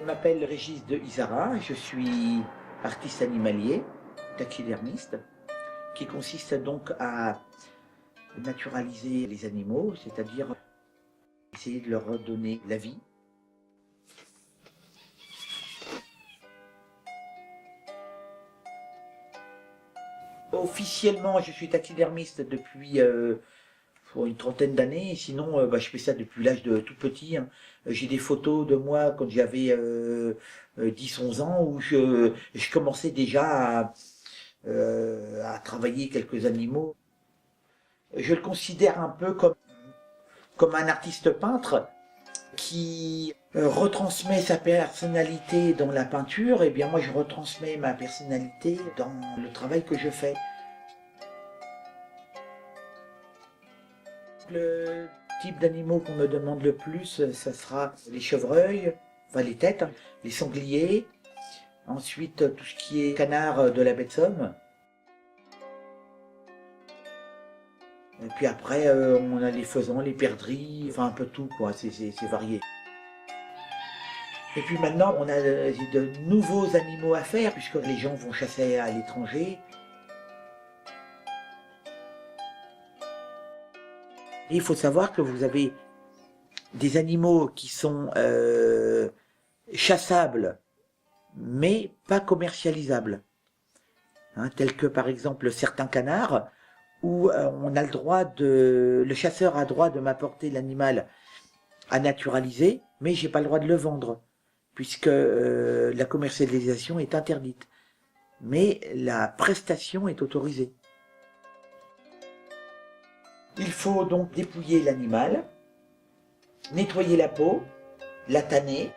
m'appelle Régis de Isara, je suis artiste animalier, taxidermiste, qui consiste donc à naturaliser les animaux, c'est-à-dire essayer de leur redonner la vie. Officiellement, je suis taxidermiste depuis une trentaine d'années, sinon je fais ça depuis l'âge de tout petit. Hein. J'ai des photos de moi quand j'avais 10-11 ans où je commençais déjà à travailler quelques animaux. Je le considère un peu comme un artiste peintre qui retransmet sa personnalité dans la peinture. Et bien moi je retransmets ma personnalité dans le travail que je fais. Le type d'animaux qu'on me demande le plus, ça sera les chevreuils, enfin les têtes, hein, les sangliers, ensuite tout ce qui est canard de la baie de Somme. Et puis après, on a les faisans, les perdrix, enfin un peu tout, quoi, c'est varié. Et puis maintenant, on a de nouveaux animaux à faire, puisque les gens vont chasser à l'étranger. Et il faut savoir que vous avez des animaux qui sont chassables, mais pas commercialisables. Hein, tels que par exemple certains canards, où on a le chasseur a le droit de m'apporter l'animal à naturaliser, mais j'ai pas le droit de le vendre, puisque la commercialisation est interdite. Mais la prestation est autorisée. Il faut donc dépouiller l'animal, nettoyer la peau, la tanner,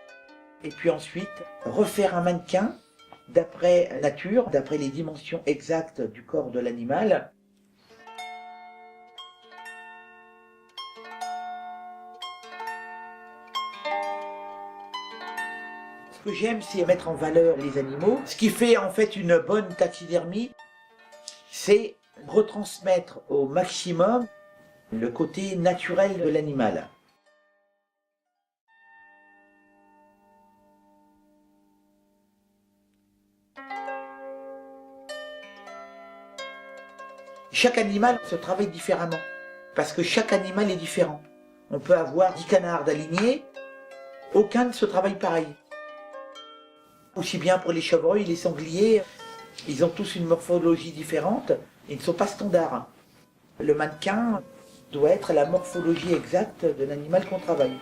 et puis ensuite refaire un mannequin d'après nature, d'après les dimensions exactes du corps de l'animal. Ce que j'aime, c'est mettre en valeur les animaux. Ce qui fait en fait une bonne taxidermie, c'est retransmettre au maximum le côté naturel de l'animal. Chaque animal se travaille différemment, parce que chaque animal est différent. On peut avoir 10 canards d'alignés, aucun ne se travaille pareil. Aussi bien pour les chevreuils, les sangliers, ils ont tous une morphologie différente et ne sont pas standards. Le mannequin doit être la morphologie exacte de l'animal qu'on travaille.